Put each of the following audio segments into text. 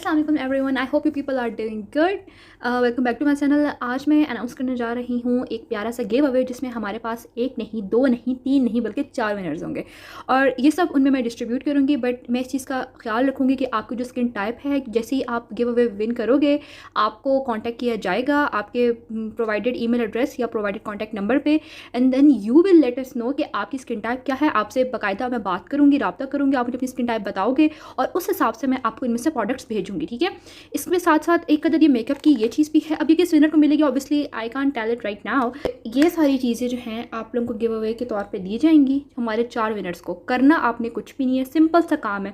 अस्सलाम वालेकुम everyone, I hope you people are doing good. Welcome back to my channel. आज मैं announce करने जा रही हूँ एक प्यारा सा गिव अवे जिसमें हमारे पास एक नहीं, दो नहीं, तीन नहीं बल्कि 4 विनर्स होंगे और ये सब उनमें मैं डिस्ट्रीब्यूट करूँगी। बट मैं इस चीज़ का ख्याल रखूँगी कि आपकी जो स्किन टाइप है, जैसे ही आप गिव अवे विन करोगे आपको कॉन्टैक्ट किया जाएगा आपके प्रोवाइडेड ईमेल एड्रेस या प्रोवाइडेड कॉन्टैक्ट नंबर पे, and then you will let us know कि आपकी स्किन टाइप क्या है। आपसे बाकायदा मैं बात करूँगी, रब्ता करूँगी, आप मुझे अपनी स्किन टाइप बताओगे और उस हिसाब से मैं आपको इनमें से प्रोडक्ट्स भेजूंगी, ठीक है। इसके साथ साथ एक अदद ये मेकअप की ये चीज़ भी है। अब ये किस विनर को मिलेगी obviously I can't tell it right now. ये सारी चीज़ें जो हैं आप लोगों को गिव अवे के तौर पे दी जाएंगी हमारे 4 विनर्स को। करना आपने कुछ भी नहीं है, सिंपल सा काम है।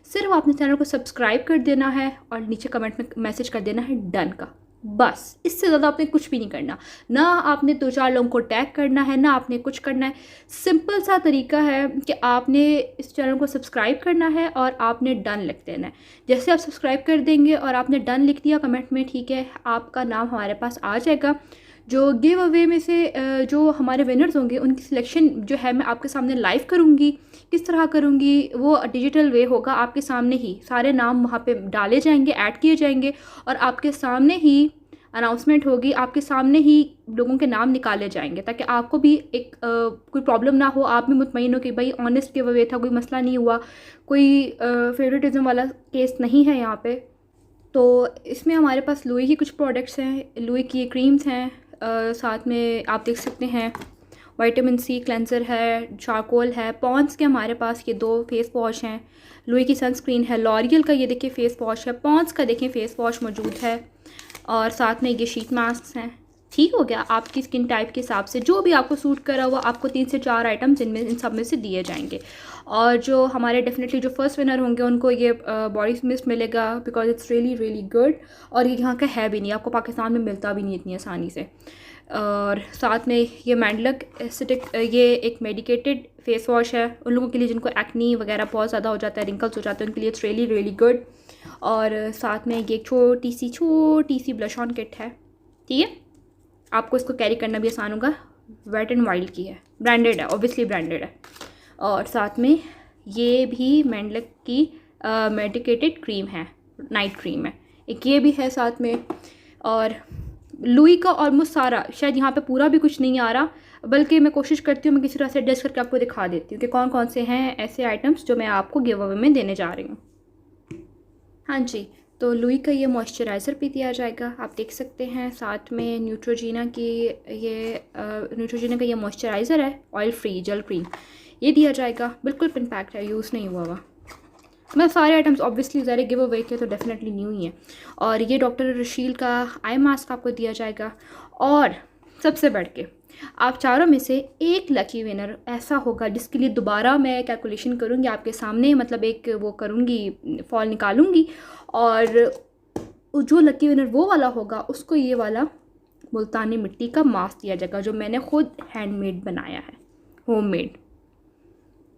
सिर्फ आपने चैनल को सब्सक्राइब कर देना है और नीचे कमेंट में मैसेज कर देना है डन का, बस। इससे ज़्यादा आपने कुछ भी नहीं करना। ना आपने 2-4 लोगों को टैग करना है, ना आपने कुछ करना है। सिंपल सा तरीका है कि आपने इस चैनल को सब्सक्राइब करना है और आपने डन लिख देना है। जैसे आप सब्सक्राइब कर देंगे और आपने डन लिख दिया कमेंट में, ठीक है, आपका नाम हमारे पास आ जाएगा। जो गिव अवे में से जो हमारे विनर्स होंगे उनकी सिलेक्शन जो है मैं आपके सामने लाइव करूँगी। किस तरह करूँगी वो डिजिटल वे होगा, आपके सामने ही सारे नाम वहाँ पे डाले जाएंगे, ऐड किए जाएंगे और आपके सामने ही अनाउंसमेंट होगी, आपके सामने ही लोगों के नाम निकाले जाएंगे ताकि आपको भी एक कोई प्रॉब्लम ना हो। आप भी मुतमईन हो कि भाई ऑनेस्ट गिव अवे था, कोई मसला नहीं हुआ, कोई फेवरेटिज्म वाला केस नहीं है यहाँ पे। तो इसमें हमारे पास लुई की कुछ प्रोडक्ट्स हैं, लुई की क्रीम्स हैं, साथ में आप देख सकते हैं विटामिन सी क्लेंसर है, चारकोल है, पॉन्ड्स के हमारे पास ये 2 फेस वॉश हैं, लुई की सनस्क्रीन है, लॉरियल का ये देखिए फेस वॉश है, पॉन्ड्स का देखें फेस वॉश मौजूद है और साथ में ये शीट मास्क हैं। ठीक हो गया। आपकी स्किन टाइप के हिसाब से जो भी आपको सूट करा हुआ आपको 3 से 4 आइटम्स इन सब में से दिए जाएंगे। और जो हमारे डेफिनेटली जो फर्स्ट विनर होंगे उनको ये बॉडी मिस्ट मिलेगा because it's really really good और ये यहाँ का है भी नहीं, आपको पाकिस्तान में मिलता भी नहीं इतनी आसानी से। और साथ में ये मैंडलक एसिटिक ये एक मेडिकेटेड फेस वॉश है उन लोगों के लिए जिनको एक्नी वगैरह बहुत ज़्यादा हो जाता है, रिंकल्स हो जाते हैं, उनके लिए इट्स रियली रियली गुड। और साथ में ये एक छोटी सी ब्लश ऑन किट है, ठीक है। आपको इसको कैरी करना भी आसान होगा। वेट एंड वाइल्ड की है, ब्रांडेड है, ऑब्वियसली ब्रांडेड है। और साथ में ये भी मैंडलक की मेडिकेटेड क्रीम है, नाइट क्रीम है, एक ये भी है साथ में। और लुई का ऑलमोस्ट सारा, शायद यहाँ पे पूरा भी कुछ नहीं आ रहा, बल्कि मैं कोशिश करती हूँ मैं किसी तरह से एडजस्ट करके आपको दिखा देती हूँ कि कौन कौन से हैं ऐसे आइटम्स जो मैं आपको गिव अवे में देने जा रही हूँ। हाँ जी, तो लुई का ये मॉइस्चराइज़र भी दिया जाएगा, आप देख सकते हैं। साथ में न्यूट्रोजीना का ये मॉइस्चराइज़र है, ऑयल फ्री जेल क्रीम, ये दिया जाएगा, बिल्कुल पिन पैक्ड है, यूज़ नहीं हुआ हुआ। मैं सारे आइटम्स ऑब्वियसली ज़रा गिव अवे के तो डेफिनेटली न्यू ही है। और ये डॉक्टर रशील का आई मास्क आपको दिया जाएगा। और सबसे बढ़ के आप चारों में से एक लकी विनर ऐसा होगा जिसके लिए दोबारा मैं कैलकुलेशन करूँगी आपके सामने, मतलब एक वो करूँगी, फॉल निकालूँगी और जो लकी विनर वो वाला होगा उसको ये वाला मुल्तानी मिट्टी का मास्क दिया जाएगा जो मैंने खुद हैंडमेड बनाया है, होममेड।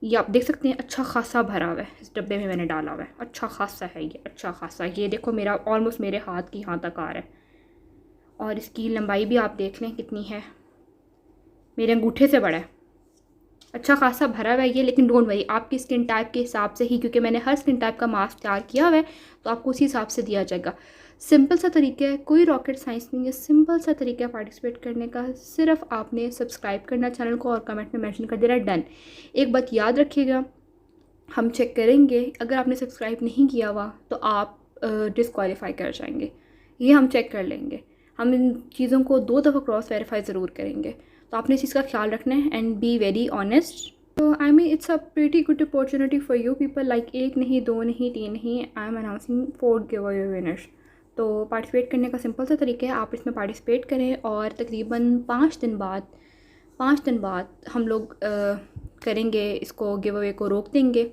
ये आप देख सकते हैं अच्छा खासा भरा हुआ है, इस डब्बे में मैंने डाला हुआ है, अच्छा खासा है ये, अच्छा खासा। ये देखो मेरा ऑलमोस्ट मेरे हाथ की यहाँ तक आ रहा है और इसकी लंबाई भी आप देख लें कितनी है, मेरे अंगूठे से बड़ा है, अच्छा खासा भरा हुआ है ये। लेकिन डोंट वरी, आपकी स्किन टाइप के हिसाब से ही, क्योंकि मैंने हर स्किन टाइप का मास्क तैयार किया हुआ है तो आपको उसी हिसाब से दिया जाएगा। सिंपल सा तरीका है, कोई रॉकेट साइंस नहीं है, सिंपल सा तरीका है पार्टिसिपेट करने का। सिर्फ आपने सब्सक्राइब करना चैनल को और कमेंट में मेंशन कर देना डन। एक बात याद रखिएगा, हम चेक करेंगे, अगर आपने सब्सक्राइब नहीं किया हुआ तो आप डिस्क्वालीफाई कर जाएंगे, ये हम चेक कर लेंगे। हम इन चीज़ों को 2 दफ़ा क्रॉस वेरीफाई ज़रूर करेंगे, तो आपने इस चीज़ का ख्याल रखना है एंड बी वेरी ऑनेस्ट। तो I mean it's a pretty good opportunity for you people, like 1 नहीं, 2 नहीं, 3 नहीं, I am announcing 4 giveaway winners. तो पार्टिसिपेट करने का सिंपल सा तरीका है, आप इसमें पार्टिसिपेट करें और तकरीबन 5 दिन बाद हम लोग करेंगे इसको, गिव अवे को रोक देंगे।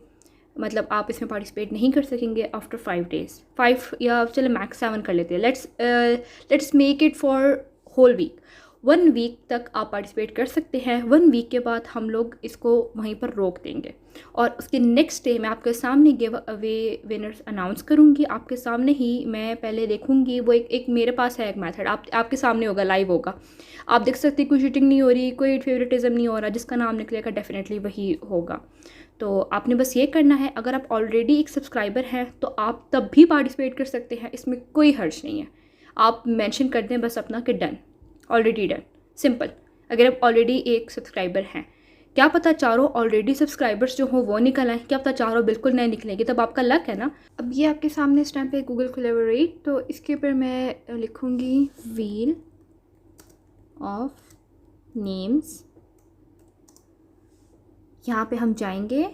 मतलब आप इसमें पार्टिसिपेट नहीं कर सकेंगे आफ्टर 5 डेज़, 5 या चलो मैक्स 7 कर लेते हैं। Let's make it for whole week. 1 week तक आप पार्टिसिपेट कर सकते हैं। 1 वीक के बाद हम लोग इसको वहीं पर रोक देंगे और उसके नेक्स्ट डे मैं आपके सामने गिव अवे विनर्स अनाउंस करूँगी। आपके सामने ही मैं पहले देखूँगी, वो एक मेरे पास है एक मेथड, आपके सामने होगा, लाइव होगा, आप देख सकते हैं। कोई चीटिंग नहीं हो रही, कोई फेवरेटिज्म नहीं हो रहा, जिसका नाम निकलेगा डेफिनेटली वही होगा। तो आपने बस ये करना है, अगर आप ऑलरेडी एक सब्सक्राइबर हैं तो आप तब भी पार्टिसिपेट कर सकते हैं, इसमें कोई हर्ज नहीं है। आप मेंशन कर दें बस अपना कि डन, ऑलरेडी डन, सिंपल। अगर आप ऑलरेडी एक सब्सक्राइबर हैं, क्या पता चारों ऑलरेडी सब्सक्राइबर्स जो हों वो निकल आएँ, क्या पता चारों बिल्कुल नए निकलेंगे, तब आपका लक है ना। अब ये आपके सामने इस टाइम पे गूगल कोलैबोरेट, तो इसके ऊपर मैं लिखूँगी व्हील ऑफ नेम्स। यहाँ पे हम जाएंगे,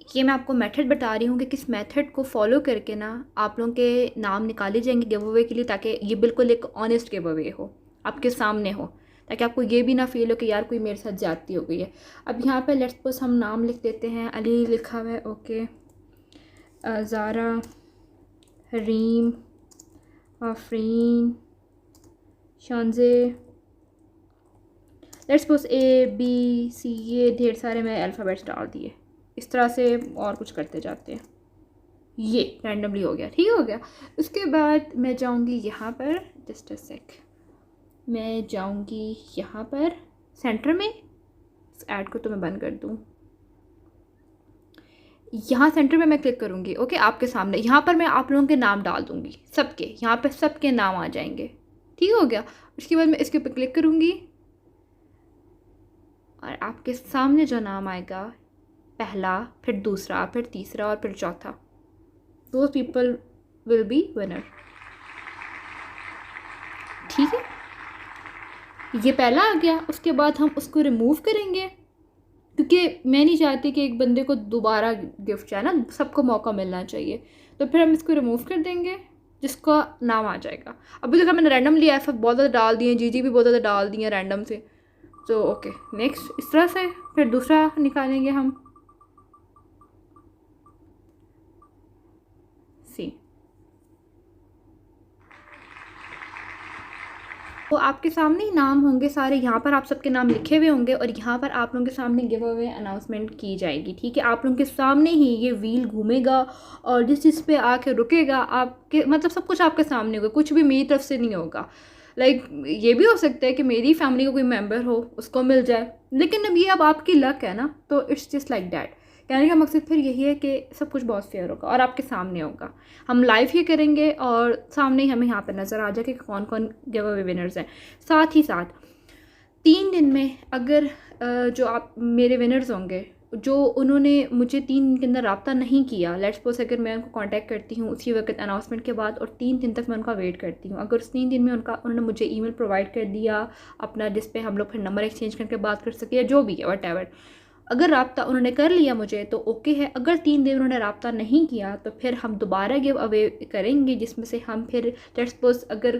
ये मैं आपको मेथड बता रही हूँ कि किस मेथड को फॉलो करके ना आप लोगों के नाम निकाले जाएंगे गिव अवे के लिए, ताकि ये बिल्कुल एक ऑनेस्ट गिव अवे हो, आपके सामने हो, ताकि आपको ये भी ना फील हो कि यार कोई मेरे साथ ज्यादती हो गई है। अब यहाँ पे लेट्स सपोज हम नाम लिख देते हैं, अली लिखा हुआ है, okay, Zara, Hareem, Afreen, Shanze, let's suppose ABC, ये ढेर सारे मैं अल्फ़ाबेट्स डाल दिए। इस तरह से और कुछ करते जाते हैं, ये रैंडमली हो गया, ठीक हो गया। उसके बाद मैं जाऊंगी यहाँ पर, जस्ट अ सेक, मैं जाऊंगी यहाँ पर सेंटर में, इस ऐड को तो मैं बंद कर दूँ, यहाँ सेंटर में मैं क्लिक करूँगी, ओके, आपके सामने यहाँ पर मैं आप लोगों के नाम डाल दूँगी, सबके, यहाँ पर सबके नाम आ जाएंगे, ठीक हो गया। उसके बाद मैं इसके ऊपर क्लिक करूँगी और आपके सामने जो नाम आएगा, पहला, फिर दूसरा, फिर तीसरा और फिर चौथा, दो पीपल विल बी विनर, ठीक है। ये पहला आ गया, उसके बाद हम उसको रिमूव करेंगे, क्योंकि मैं नहीं चाहती कि एक बंदे को दोबारा गिफ्ट चाहे ना, सबको मौका मिलना चाहिए। तो फिर हम इसको रिमूव कर देंगे, जिसका नाम आ जाएगा। अभी तक मैंने रैंडम लिया है, बहुत ज़्यादा डाल दिए, जी भी बहुत ज़्यादा डाल दिए रैंडम से, तो ओके नेक्स्ट, इस तरह से फिर दूसरा निकालेंगे हम, सी। तो आपके सामने ही नाम होंगे सारे, यहाँ पर आप सबके नाम लिखे हुए होंगे और यहाँ पर आप लोगों के सामने गिव अवे अनाउंसमेंट की जाएगी, ठीक है। आप लोगों के सामने ही ये व्हील घूमेगा और जिस चीज़ पे आके रुकेगा, आपके मतलब सब कुछ आपके सामने होगा, कुछ भी मेरी तरफ से नहीं होगा। लाइक ये भी हो सकता है कि मेरी फैमिली का कोई मेम्बर हो, उसको मिल जाए, लेकिन अब ये अब आपकी लक है ना, तो इट्स जस्ट लाइक दैट। कहने का मकसद फिर यही है कि सब कुछ बहुत फेयर होगा और आपके सामने होगा, हम लाइव ही करेंगे और सामने ही हमें यहाँ पर नज़र आ जाए कि कौन कौन गिव अवे विनर्स हैं। साथ ही साथ 3 दिन में अगर जो आप मेरे विनर्स होंगे, जो उन्होंने मुझे 3 दिन के अंदर रब्ता नहीं किया, लेट्स सपोज अगर मैं उनको कांटेक्ट करती हूँ उसी वक्त अनाउंसमेंट के बाद और 3 दिन तक मैं उनका वेट करती हूँ, अगर उस 3 दिन में उन्होंने मुझे ईमेल प्रोवाइड कर दिया अपना, जिस पे हम लोग फिर नंबर एक्सचेंज करके बात कर सके या जो भी है वट, अगर रब्ता उन्होंने कर लिया मुझे तो ओके है। अगर 3 दिन उन्होंने रब्ता नहीं किया तो फिर हम दोबारा गिव अवे करेंगे, जिसमें से हम फिर लेट्स सपोज अगर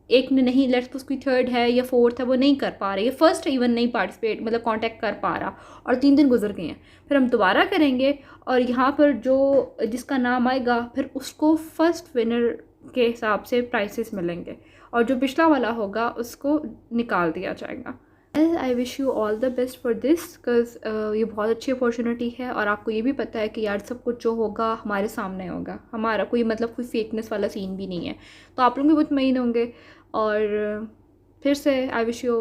एक ने नहीं, लेट्स सपोज कोई थर्ड है या फोर्थ है वो नहीं कर पा रहा, या फर्स्ट इवन नहीं पार्टिसिपेट मतलब कांटेक्ट कर पा रहा और 3 दिन गुजर गए हैं, फिर हम दोबारा करेंगे और यहाँ पर जो जिसका नाम आएगा फिर उसको फर्स्ट विनर के हिसाब से प्राइसेस मिलेंगे और जो पिछला वाला होगा उसको निकाल दिया जाएगा। I wish you all the best for this, because ये बहुत अच्छी अपॉर्चुनिटी है और आपको ये भी पता है कि यार सब कुछ जो होगा हमारे सामने होगा, हमारा कोई मतलब कोई फेकनेस वाला सीन भी नहीं है, तो आप लोग भी मुतमईन होंगे। और फिर से I wish you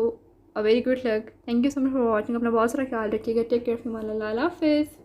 a very good luck, thank you so much for watching, अपना बहुत सारा ख्याल रखिएगा, टेक केयर, अल्लाह हाफिज़।